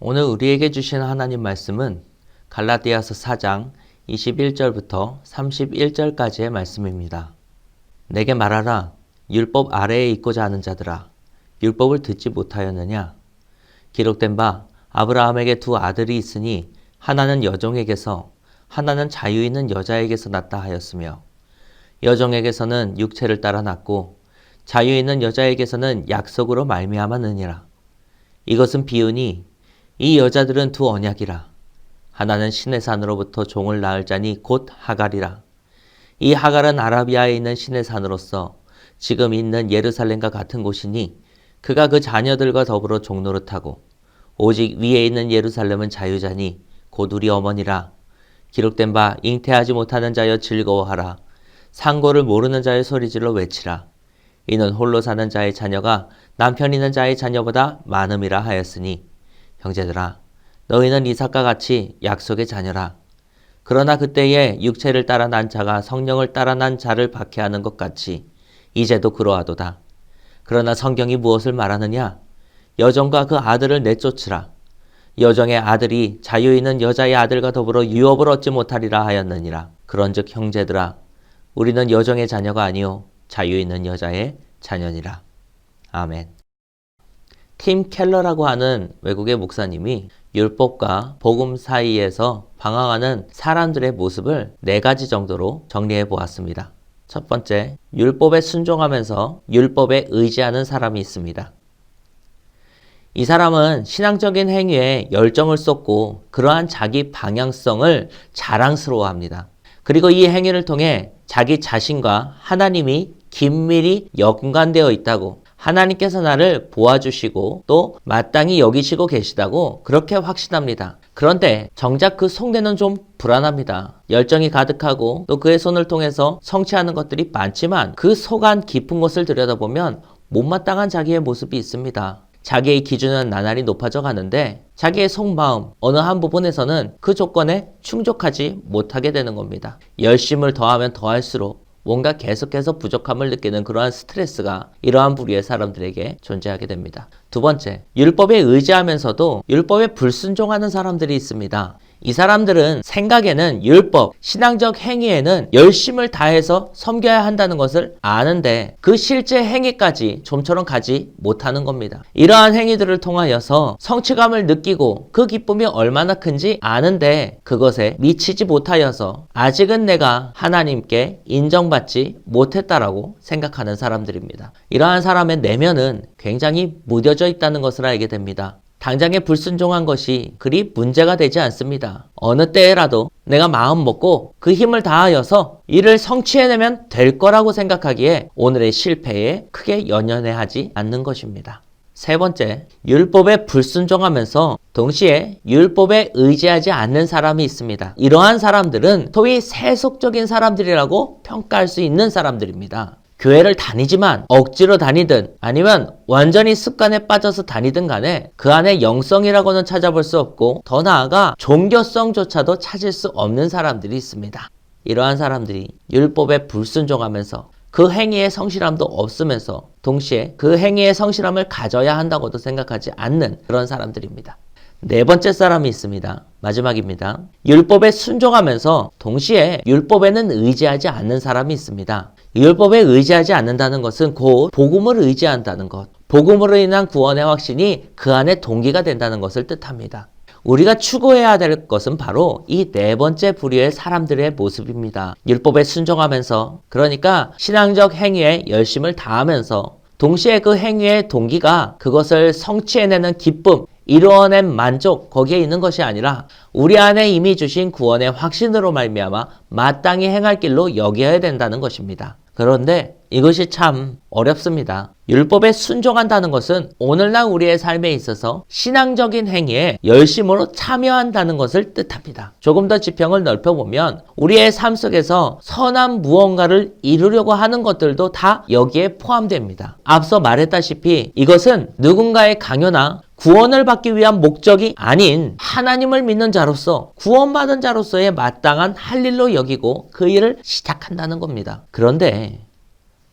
오늘 우리에게 주신 하나님 말씀은 갈라디아서 4장 21절부터 31절까지의 말씀입니다. 내게 말하라. 율법 아래에 있고자 하는 자들아, 율법을 듣지 못하였느냐? 기록된 바 아브라함에게 두 아들이 있으니 하나는 여종에게서 하나는 자유 있는 여자에게서 났다 하였으며, 여종에게서는 육체를 따라 났고 자유 있는 여자에게서는 약속으로 말미암았느니라. 이것은 비유니 이 여자들은 두 언약이라. 하나는 신의 산으로부터 종을 낳을 자니 곧 하갈이라. 이 하갈은 아라비아에 있는 신의 산으로서 지금 있는 예루살렘과 같은 곳이니 그가 그 자녀들과 더불어 종노릇하고, 오직 위에 있는 예루살렘은 자유자니 곧 우리 어머니라. 기록된 바 잉태하지 못하는 자여 즐거워하라. 상고를 모르는 자여 소리질러 외치라. 이는 홀로 사는 자의 자녀가 남편 있는 자의 자녀보다 많음이라 하였으니, 형제들아, 너희는 이삭과 같이 약속의 자녀라. 그러나 그때에 육체를 따라 난 자가 성령을 따라 난 자를 박해하는 것 같이 이제도 그러하도다. 그러나 성경이 무엇을 말하느냐? 여종과 그 아들을 내쫓으라. 여종의 아들이 자유 있는 여자의 아들과 더불어 유업을 얻지 못하리라 하였느니라. 그런즉 형제들아, 우리는 여종의 자녀가 아니요 자유 있는 여자의 자녀니라. 아멘. 팀 켈러라고 하는 외국의 목사님이 율법과 복음 사이에서 방황하는 사람들의 모습을 4가지 정도로 정리해 보았습니다. 첫 번째, 율법에 순종하면서 율법에 의지하는 사람이 있습니다. 이 사람은 신앙적인 행위에 열정을 쏟고 그러한 자기 방향성을 자랑스러워합니다. 그리고 이 행위를 통해 자기 자신과 하나님이 긴밀히 연관되어 있다고, 하나님께서 나를 보아주시고 또 마땅히 여기시고 계시다고 그렇게 확신합니다. 그런데 정작 그 속내는 좀 불안합니다. 열정이 가득하고 또 그의 손을 통해서 성취하는 것들이 많지만 그 속안 깊은 것을 들여다보면 못마땅한 자기의 모습이 있습니다. 자기의 기준은 나날이 높아져 가는데 자기의 속마음 어느 한 부분에서는 그 조건에 충족하지 못하게 되는 겁니다. 열심을 더하면 더할수록 뭔가 계속해서 부족함을 느끼는 그러한 스트레스가 이러한 부류의 사람들에게 존재하게 됩니다. 두 번째, 율법에 의지하면서도 율법에 불순종하는 사람들이 있습니다. 이 사람들은 생각에는 율법, 신앙적 행위에는 열심을 다해서 섬겨야 한다는 것을 아는데 그 실제 행위까지 좀처럼 가지 못하는 겁니다. 이러한 행위들을 통하여서 성취감을 느끼고 그 기쁨이 얼마나 큰지 아는데 그것에 미치지 못하여서 아직은 내가 하나님께 인정받지 못했다라고 생각하는 사람들입니다. 이러한 사람의 내면은 굉장히 무뎌져 있다는 것을 알게 됩니다. 당장에 불순종한 것이 그리 문제가 되지 않습니다. 어느 때라도 내가 마음 먹고 그 힘을 다하여서 이를 성취해내면 될 거라고 생각하기에 오늘의 실패에 크게 연연해하지 않는 것입니다. 세 번째, 율법에 불순종하면서 동시에 율법에 의지하지 않는 사람이 있습니다. 이러한 사람들은 소위 세속적인 사람들이라고 평가할 수 있는 사람들입니다. 교회를 다니지만 억지로 다니든 아니면 완전히 습관에 빠져서 다니든 간에 그 안에 영성이라고는 찾아볼 수 없고 더 나아가 종교성조차도 찾을 수 없는 사람들이 있습니다. 이러한 사람들이 율법에 불순종하면서 그 행위의 성실함도 없으면서 동시에 그 행위의 성실함을 가져야 한다고도 생각하지 않는 그런 사람들입니다. 네 번째 사람이 있습니다. 마지막입니다. 율법에 순종하면서 동시에 율법에는 의지하지 않는 사람이 있습니다. 율법에 의지하지 않는다는 것은 곧 복음을 의지한다는 것, 복음으로 인한 구원의 확신이 그 안에 동기가 된다는 것을 뜻합니다. 우리가 추구해야 될 것은 바로 이 네 번째 부류의 사람들의 모습입니다. 율법에 순종하면서, 그러니까 신앙적 행위에 열심을 다하면서 동시에 그 행위의 동기가 그것을 성취해내는 기쁨, 이루어낸 만족, 거기에 있는 것이 아니라 우리 안에 이미 주신 구원의 확신으로 말미암아 마땅히 행할 길로 여겨야 된다는 것입니다. 그런데 이것이 참 어렵습니다. 율법에 순종한다는 것은 오늘날 우리의 삶에 있어서 신앙적인 행위에 열심으로 참여한다는 것을 뜻합니다. 조금 더 지평을 넓혀보면 우리의 삶 속에서 선한 무언가를 이루려고 하는 것들도 다 여기에 포함됩니다. 앞서 말했다시피 이것은 누군가의 강요나 구원을 받기 위한 목적이 아닌 하나님을 믿는 자로서 구원받은 자로서의 마땅한 할 일로 여기고 그 일을 시작한다는 겁니다. 그런데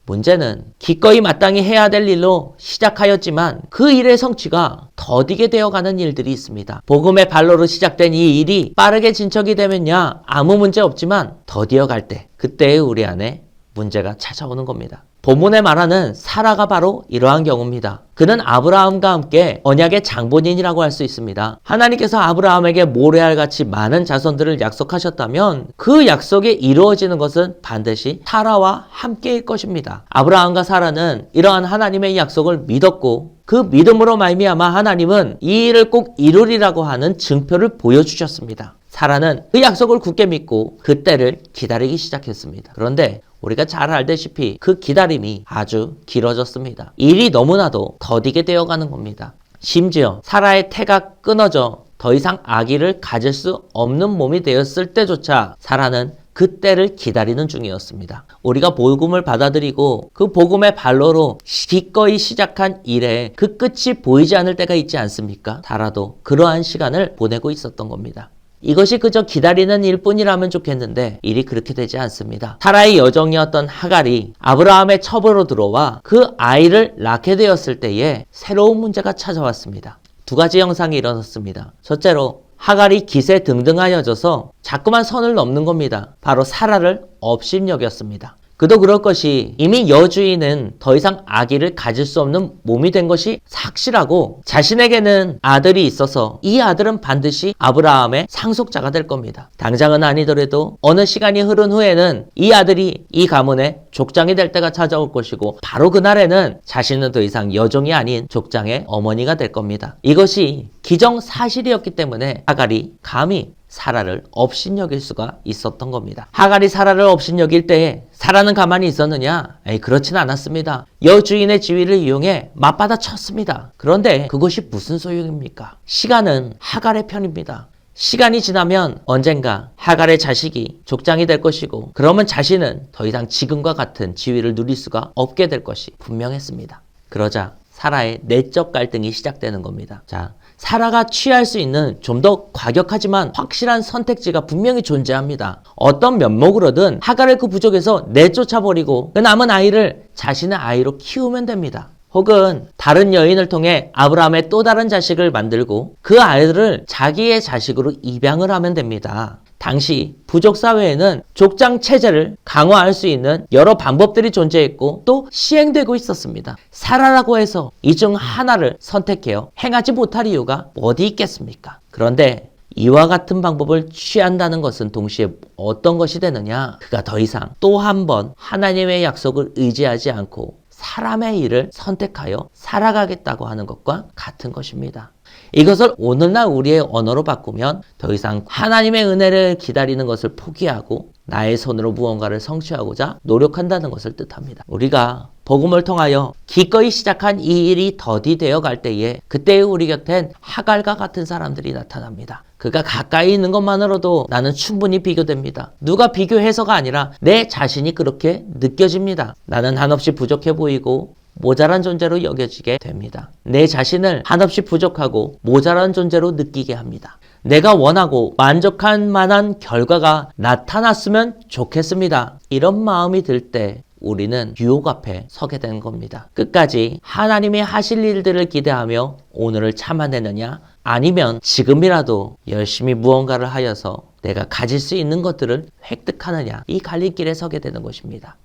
문제는 기꺼이 마땅히 해야 될 일로 시작하였지만 그 일의 성취가 더디게 되어가는 일들이 있습니다. 복음의 발로로 시작된 이 일이 빠르게 진척이 되면야 아무 문제 없지만 더디어갈 때 그때의 우리 안에 문제가 찾아오는 겁니다. 본문에 말하는 사라가 바로 이러한 경우입니다. 그는 아브라함과 함께 언약의 장본인이라고 할 수 있습니다. 하나님께서 아브라함에게 모래알같이 많은 자손들을 약속하셨다면 그 약속이 이루어지는 것은 반드시 사라와 함께일 것입니다. 아브라함과 사라는 이러한 하나님의 약속을 믿었고 그 믿음으로 말미암아 하나님은 이 일을 꼭 이루리라고 하는 증표를 보여주셨습니다. 사라는 그 약속을 굳게 믿고 그 때를 기다리기 시작했습니다. 그런데 우리가 잘 알다시피 그 기다림이 아주 길어졌습니다. 일이 너무나도 더디게 되어가는 겁니다. 심지어 사라의 태가 끊어져 더 이상 아기를 가질 수 없는 몸이 되었을 때조차 사라는 그 때를 기다리는 중이었습니다. 우리가 복음을 받아들이고 그 복음의 발로로 기꺼이 시작한 일에 그 끝이 보이지 않을 때가 있지 않습니까? 사라도 그러한 시간을 보내고 있었던 겁니다. 이것이 그저 기다리는 일뿐이라면 좋겠는데 일이 그렇게 되지 않습니다. 사라의 여종이었던 하갈이 아브라함의 첩으로 들어와 그 아이를 낳게 되었을 때에 새로운 문제가 찾아왔습니다. 두 가지 현상이 일어났습니다. 첫째로 하갈이 기세등등하여져서 자꾸만 선을 넘는 겁니다. 바로 사라를 업신여겼습니다. 그도 그럴 것이 이미 여주인은 더 이상 아기를 가질 수 없는 몸이 된 것이 확실하고 자신에게는 아들이 있어서 이 아들은 반드시 아브라함의 상속자가 될 겁니다. 당장은 아니더라도 어느 시간이 흐른 후에는 이 아들이 이 가문의 족장이 될 때가 찾아올 것이고 바로 그날에는 자신은 더 이상 여종이 아닌 족장의 어머니가 될 겁니다. 이것이 기정사실이었기 때문에 하갈이 감히 사라를 업신여길 수가 있었던 겁니다. 하갈이 사라를 업신여길 때에 사라는 가만히 있었느냐? 그렇진 않았습니다. 여주인의 지위를 이용해 맞받아 쳤습니다. 그런데 그것이 무슨 소용입니까? 시간은 하갈의 편입니다. 시간이 지나면 언젠가 하갈의 자식이 족장이 될 것이고 그러면 자신은 더 이상 지금과 같은 지위를 누릴 수가 없게 될 것이 분명했습니다. 그러자 사라의 내적 갈등이 시작되는 겁니다. 자, 사라가 취할 수 있는 좀 더 과격하지만 확실한 선택지가 분명히 존재합니다. 어떤 면목으로든 하갈을 그 부족에서 내쫓아버리고 그 남은 아이를 자신의 아이로 키우면 됩니다. 혹은 다른 여인을 통해 아브라함의 또 다른 자식을 만들고 그 아이들을 자기의 자식으로 입양을 하면 됩니다. 당시 부족 사회에는 족장 체제를 강화할 수 있는 여러 방법들이 존재했고 또 시행되고 있었습니다. 사라라고 해서 이 중 하나를 선택해요 행하지 못할 이유가 어디 있겠습니까? 그런데 이와 같은 방법을 취한다는 것은 동시에 어떤 것이 되느냐? 그가 더 이상 또 한 번 하나님의 약속을 의지하지 않고 사람의 일을 선택하여 살아가겠다고 하는 것과 같은 것입니다. 이것을 오늘날 우리의 언어로 바꾸면 더 이상 하나님의 은혜를 기다리는 것을 포기하고 나의 손으로 무언가를 성취하고자 노력한다는 것을 뜻합니다. 우리가 복음을 통하여 기꺼이 시작한 이 일이 더디되어 갈 때에 그때의 우리 곁엔 하갈과 같은 사람들이 나타납니다. 그가 가까이 있는 것만으로도 나는 충분히 비교됩니다. 누가 비교해서가 아니라 내 자신이 그렇게 느껴집니다. 나는 한없이 부족해 보이고 모자란 존재로 여겨지게 됩니다. 내 자신을 한없이 부족하고 모자란 존재로 느끼게 합니다. 내가 원하고 만족할 만한 결과가 나타났으면 좋겠습니다. 이런 마음이 들 때 우리는 유혹 앞에 서게 되는 겁니다. 끝까지 하나님이 하실 일들을 기대하며 오늘을 참아내느냐 아니면 지금이라도 열심히 무언가를 하여서 내가 가질 수 있는 것들을 획득하느냐 이 갈림길에 서게 되는 것입니다.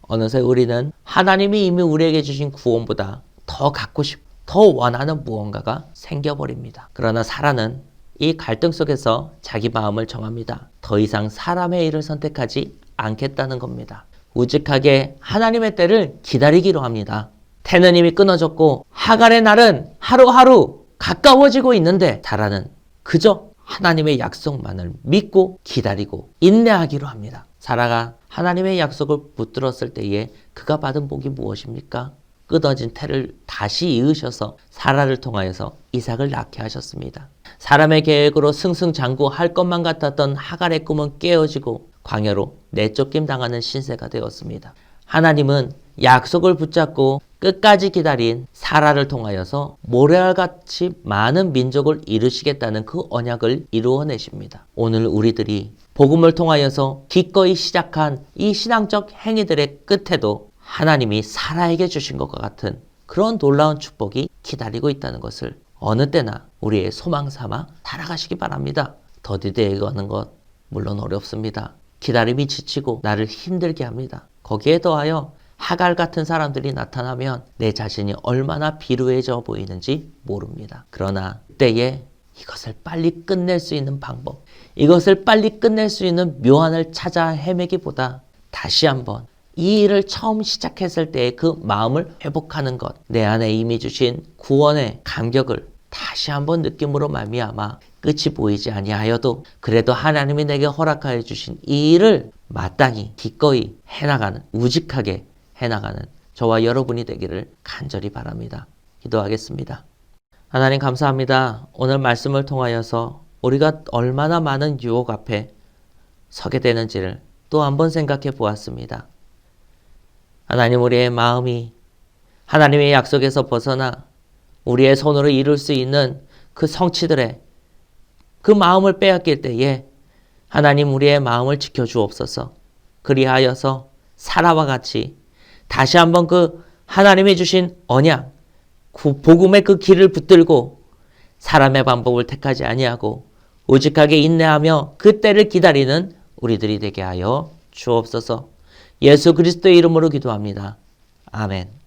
어느새 우리는 하나님이 이미 우리에게 주신 구원보다 더 갖고 싶고 더 원하는 무언가가 생겨버립니다. 그러나 사라는 이 갈등 속에서 자기 마음을 정합니다. 더 이상 사람의 일을 선택하지 않겠다는 겁니다. 우직하게 하나님의 때를 기다리기로 합니다. 태는 이미 끊어졌고 하갈의 날은 하루하루 가까워지고 있는데 사라는 그저 하나님의 약속만을 믿고 기다리고 인내하기로 합니다. 사라가 하나님의 약속을 붙들었을 때에 그가 받은 복이 무엇입니까? 끊어진 태를 다시 이으셔서 사라를 통하여서 이삭을 낳게 하셨습니다. 사람의 계획으로 승승장구할 것만 같았던 하갈의 꿈은 깨어지고 광야로 내쫓김 당하는 신세가 되었습니다. 하나님은 약속을 붙잡고 끝까지 기다린 사라를 통하여서 모래알같이 많은 민족을 이루시겠다는 그 언약을 이루어내십니다. 오늘 우리들이 복음을 통하여서 기꺼이 시작한 이 신앙적 행위들의 끝에도 하나님이 사라에게 주신 것과 같은 그런 놀라운 축복이 기다리고 있다는 것을 어느 때나 우리의 소망 삼아 살아가시기 바랍니다. 더디되어가는 것 물론 어렵습니다. 기다림이 지치고 나를 힘들게 합니다. 거기에 더하여 하갈 같은 사람들이 나타나면 내 자신이 얼마나 비루해져 보이는지 모릅니다. 그러나 그때에 이것을 빨리 끝낼 수 있는 방법, 이것을 빨리 끝낼 수 있는 묘안을 찾아 헤매기보다 다시 한번 이 일을 처음 시작했을 때의 그 마음을 회복하는 것, 내 안에 이미 주신 구원의 감격을 다시 한번 느낌으로 말미암아 끝이 보이지 아니하여도 그래도 하나님이 내게 허락하여 주신 이 일을 마땅히 기꺼이 해나가는, 우직하게 해나가는 저와 여러분이 되기를 간절히 바랍니다. 기도하겠습니다. 하나님 감사합니다. 오늘 말씀을 통하여서 우리가 얼마나 많은 유혹 앞에 서게 되는지를 또 한번 생각해 보았습니다. 하나님, 우리의 마음이 하나님의 약속에서 벗어나 우리의 손으로 이룰 수 있는 그 성취들의 그 마음을 빼앗길 때에 하나님, 우리의 마음을 지켜주옵소서. 그리하여서 사라와 같이 다시 한번 그 하나님이 주신 언약, 복음의 그 길을 붙들고 사람의 방법을 택하지 아니하고 오직하게 인내하며 그 때를 기다리는 우리들이 되게 하여 주옵소서. 예수 그리스도의 이름으로 기도합니다. 아멘.